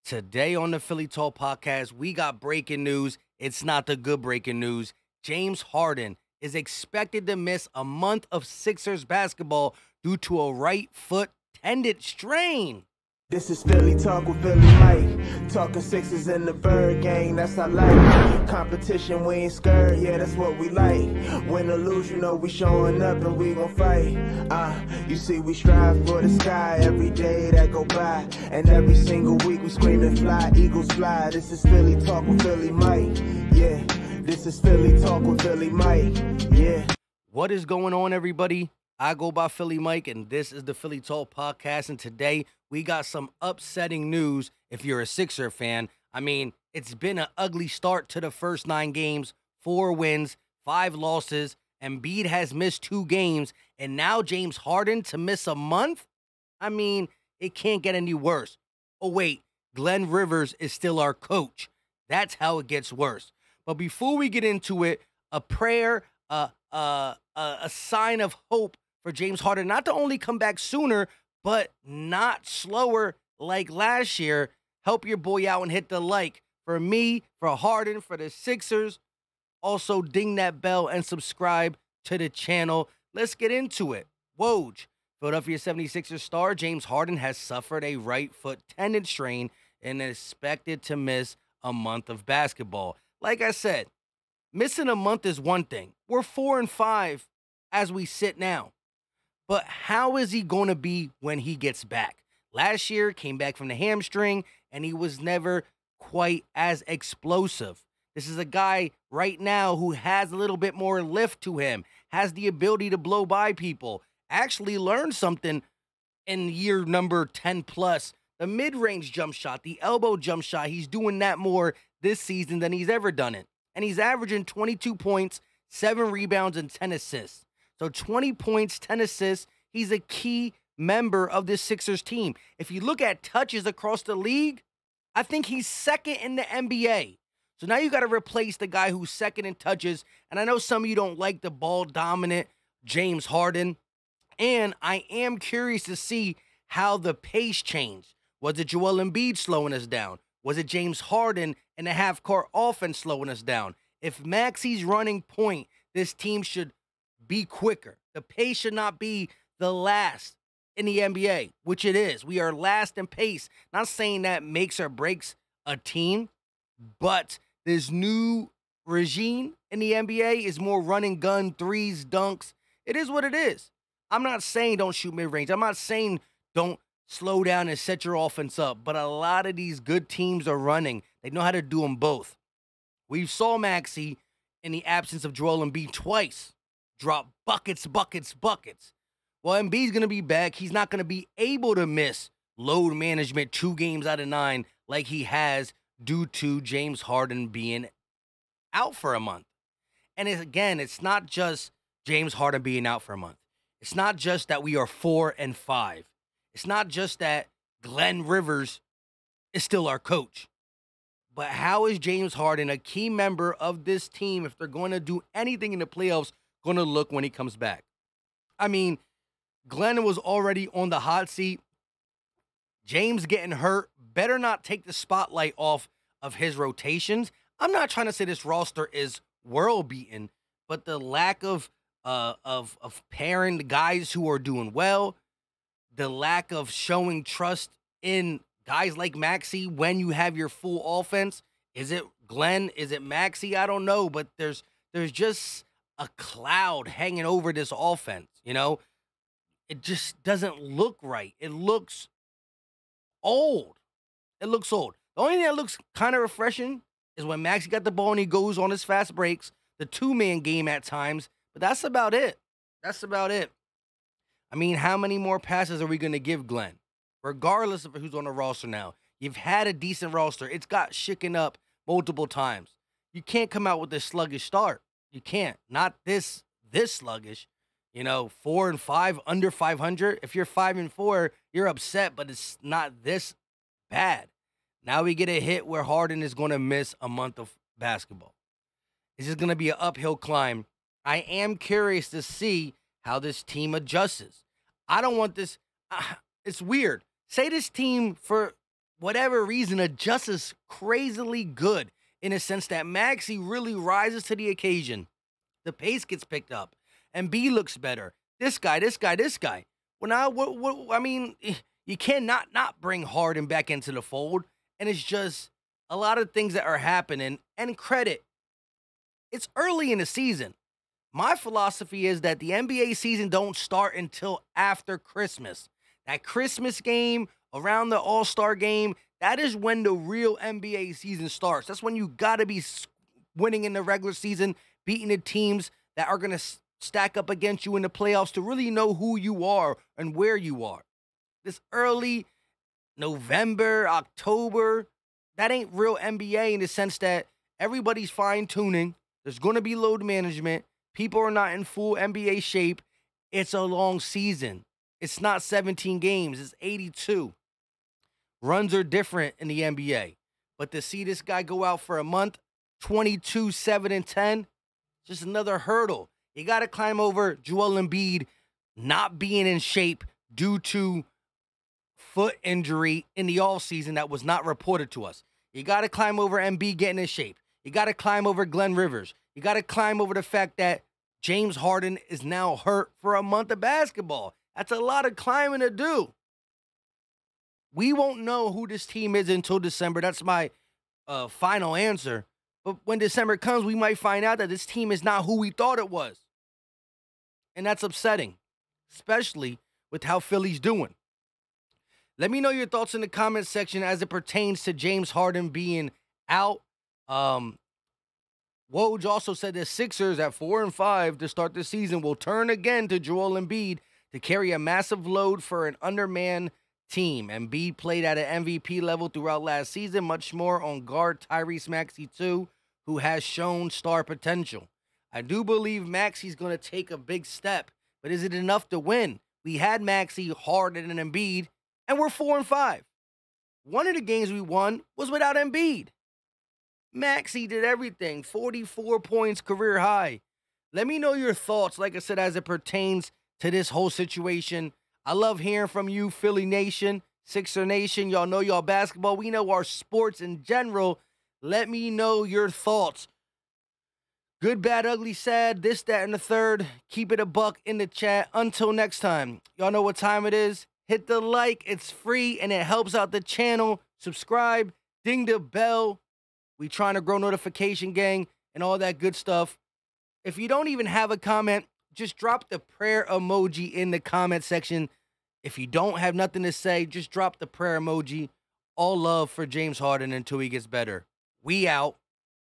Today on the Philly Talk podcast, we got breaking news. It's not the good breaking news. James Harden is expected to miss a month of Sixers basketball due to a right foot tendon strain. This is Philly Talk with Philly Mike. Talking Sixers in the Bird Gang, that's I like. Competition, we ain't scared, yeah, that's what we like. Win or lose, you know we showing up and we gon' fight. You see we strive for the sky every day that go by. And every single week we screaming fly, Eagles fly. This is Philly Talk with Philly Mike, yeah. This is Philly Talk with Philly Mike, yeah. What is going on, everybody? I go by Philly Mike, and this is the Philly Talk podcast. And today we got some upsetting news if you're a Sixer fan. I mean, it's been an ugly start to the first 9 games, 4 wins, 5 losses. Embiid has missed 2 games, and now James Harden to miss a month? I mean, it can't get any worse. Oh, wait, Glenn Rivers is still our coach. That's how it gets worse. But before we get into it, a prayer, a sign of hope for James Harden not to only come back sooner, but not slower like last year. Help your boy out and hit the like. For me, for Harden, for the Sixers. Also, ding that bell and subscribe to the channel. Let's get into it. Woj, Philadelphia 76ers star James Harden has suffered a right foot tendon strain and is expected to miss a month of basketball. Like I said, missing a month is one thing. We're 4-5 as we sit now. But how is he going to be when he gets back? Last year, came back from the hamstring, and he was never quite as explosive. This is a guy right now who has a little bit more lift to him, has the ability to blow by people, actually learned something in year number 10 plus. The mid-range jump shot, the elbow jump shot, he's doing that more this season than he's ever done it. And he's averaging 22 points, 7 rebounds, and 10 assists. So 20 points, 10 assists. He's a key member of this Sixers team. If you look at touches across the league, I think he's second in the NBA. So now you got to replace the guy who's second in touches. And I know some of you don't like the ball-dominant James Harden. And I am curious to see how the pace changed. Was it Joel Embiid slowing us down? Was it James Harden and the half-court offense slowing us down? If Maxi's running point, this team should be quicker. The pace should not be the last in the NBA, which it is. We are last in pace. Not saying that makes or breaks a team, but this new regime in the NBA is more run and gun, threes, dunks. It is what it is. I'm not saying don't shoot mid-range. I'm not saying don't slow down and set your offense up, but a lot of these good teams are running. They know how to do them both. We saw Maxey in the absence of Joel Embiid twice drop buckets. Well, Embiid's going to be back. He's not going to be able to miss load management 2 games out of 9 like he has due to James Harden being out for a month. And it's not just James Harden being out for a month. It's not just that we are 4-5. It's not just that Glenn Rivers is still our coach. But how is James Harden, a key member of this team, if they're going to do anything in the playoffs, going to look when he comes back? I mean, Glenn was already on the hot seat. James getting hurt better not take the spotlight off of his rotations. I'm not trying to say this roster is world beaten, but the lack of pairing the guys who are doing well, the lack of showing trust in guys like Maxey when you have your full offense. Is it Glenn? Is it Maxey? I don't know, but there's just a cloud hanging over this offense, you know? It just doesn't look right. It looks old. It looks old. The only thing that looks kind of refreshing is when Maxey got the ball and he goes on his fast breaks, the 2-man game at times, but that's about it. That's about it. I mean, how many more passes are we going to give Glenn? Regardless of who's on the roster now. You've had a decent roster. It's got shaken up multiple times. You can't come out with this sluggish start. You can't. Not this sluggish. You know, 4-5, under 500. If you're 5-4, you're upset, but it's not this bad. Now we get a hit where Harden is going to miss a month of basketball. It's just going to be an uphill climb. I am curious to see how this team adjusts. I don't want this. It's weird. Say this team, for whatever reason, adjusts as crazily good in a sense that Maxey really rises to the occasion. The pace gets picked up. And B looks better. This guy. Well, now, I mean, you cannot not bring Harden back into the fold. And it's just a lot of things that are happening. And credit, it's early in the season. My philosophy is that the NBA season don't start until after Christmas. That Christmas game, around the All-Star game, that is when the real NBA season starts. That's when you got to be winning in the regular season, beating the teams that are going to stack up against you in the playoffs to really know who you are and where you are. This early November, October, that ain't real NBA in the sense that everybody's fine-tuning. There's going to be load management. People are not in full NBA shape. It's a long season. It's not 17 games. It's 82. Runs are different in the NBA. But to see this guy go out for a month, 22, 7, and 10, just another hurdle. You got to climb over Joel Embiid not being in shape due to foot injury in the offseason that was not reported to us. You got to climb over Embiid getting in shape. You got to climb over Glenn Rivers. You got to climb over the fact that James Harden is now hurt for a month of basketball. That's a lot of climbing to do. We won't know who this team is until December. That's my final answer. But when December comes, we might find out that this team is not who we thought it was. And that's upsetting, especially with how Philly's doing. Let me know your thoughts in the comment section as it pertains to James Harden being out. Woj also said the Sixers at 4-5 to start the season will turn again to Joel Embiid to carry a massive load for an undermanned team. Embiid played at an MVP level throughout last season, much more on guard Tyrese Maxey too, who has shown star potential. I do believe Maxey's going to take a big step, but is it enough to win? We had Maxey, Harden, and Embiid, and we're 4-5. One of the games we won was without Embiid. Maxey did everything, 44 points, career high. Let me know your thoughts, like I said, as it pertains to this whole situation. I love hearing from you, Philly Nation, Sixer Nation. Y'all know y'all basketball. We know our sports in general. Let me know your thoughts. Good, bad, ugly, sad, this, that, and the third. Keep it a buck in the chat. Until next time, y'all know what time it is. Hit the like. It's free, and it helps out the channel. Subscribe. Ding the bell. We trying to grow notification gang and all that good stuff. If you don't even have a comment, just drop the prayer emoji in the comment section. If you don't have nothing to say, just drop the prayer emoji. All love for James Harden until he gets better. We out.